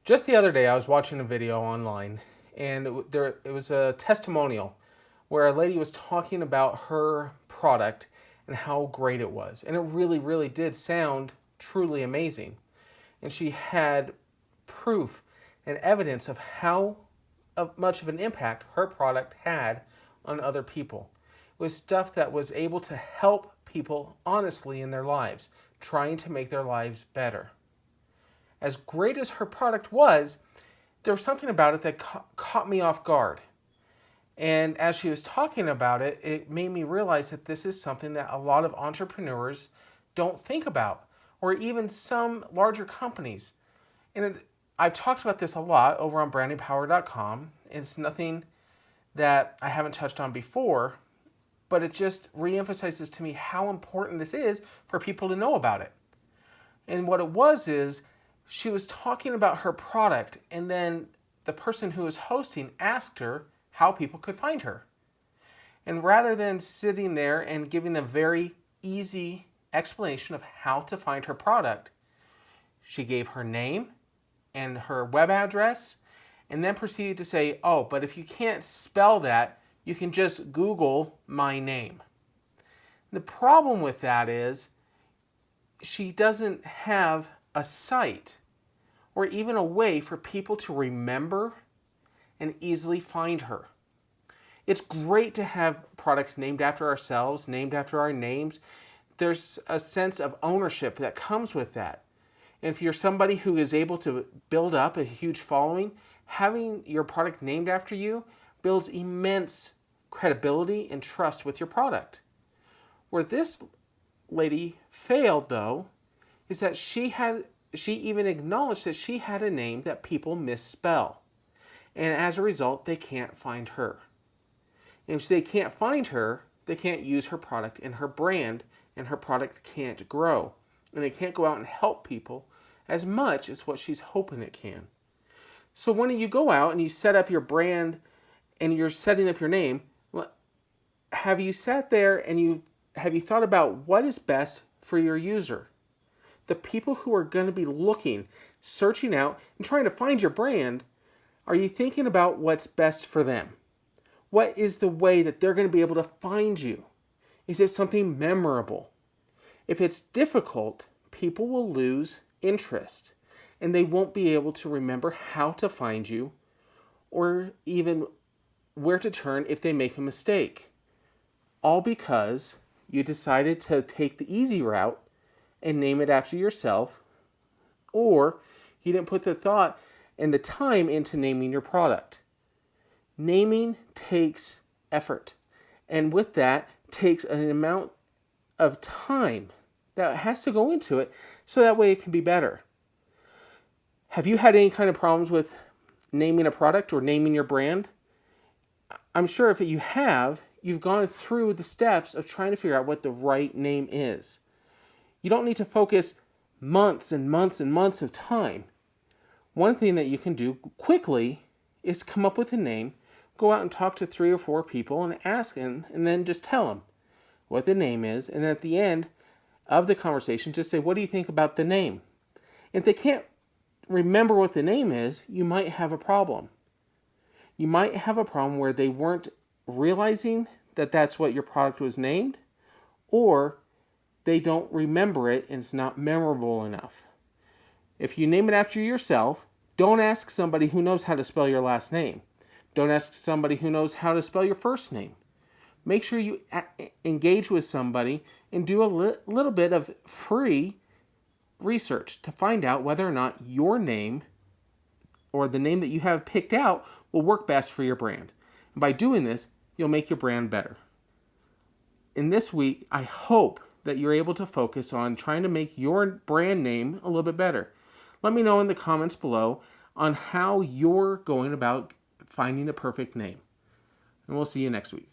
Just the other day, I was watching a video online, and it was a testimonial where a lady was talking about her product and how great it was. And it really, really did sound truly amazing. And she had proof and evidence of how much of an impact her product had on other people. It was stuff that was able to help people honestly in their lives, trying to make their lives better. As great as her product was, there was something about it that caught me off guard. And as she was talking about it, it made me realize that this is something that a lot of entrepreneurs don't think about, or even some larger companies. And I've talked about this a lot over on brandingpower.com. It's nothing that I haven't touched on before, but it just reemphasizes to me how important this is for people to know about it. And what it was is, she was talking about her product, and then the person who was hosting asked her how people could find her. And rather than sitting there and giving a very easy explanation of how to find her product, she gave her name and her web address, and then proceeded to say, oh, but if you can't spell that, you can just Google my name. The problem with that is she doesn't have a site or even a way for people to remember and easily find her. It's great to have products named after ourselves, named after our names. There's a sense of ownership that comes with that. And if you're somebody who is able to build up a huge following, having your product named after you builds immense credibility and trust with your product. Where this lady failed, though, is that she even acknowledged that she had a name that people misspell. And as a result, they can't find her. And if they can't find her, they can't use her product and her brand, and her product can't grow. And it can't go out and help people as much as what she's hoping it can. So when you go out and you set up your brand and you're setting up your name, have you sat there and have you thought about what is best for your user? The people who are going to be looking, searching out, and trying to find your brand, are you thinking about what's best for them? What is the way that they're going to be able to find you? Is it something memorable? If it's difficult, people will lose interest, and they won't be able to remember how to find you or even where to turn if they make a mistake. All because you decided to take the easy route and name it after yourself, or you didn't put the thought and the time into naming your product. Naming takes effort, and with that takes an amount of time that has to go into it so that way it can be better. Have you had any kind of problems with naming a product or naming your brand? I'm sure if you have, you've gone through the steps of trying to figure out what the right name is. You don't need to focus months and months and months of time. One thing that you can do quickly is come up with a name, go out and talk to 3 or 4 people and ask them, and then just tell them what the name is. And at the end of the conversation, just say, what do you think about the name? If they can't remember what the name is, you might have a problem. You might have a problem where they weren't realizing that that's what your product was named, or they don't remember it and it's not memorable enough. If you name it after yourself, don't ask somebody who knows how to spell your last name. Don't ask somebody who knows how to spell your first name. Make sure you engage with somebody and do a little bit of free research to find out whether or not your name or the name that you have picked out will work best for your brand. And by doing this, you'll make your brand better. In this week, I hope that you're able to focus on trying to make your brand name a little bit better. Let me know in the comments below on how you're going about finding the perfect name. And we'll see you next week.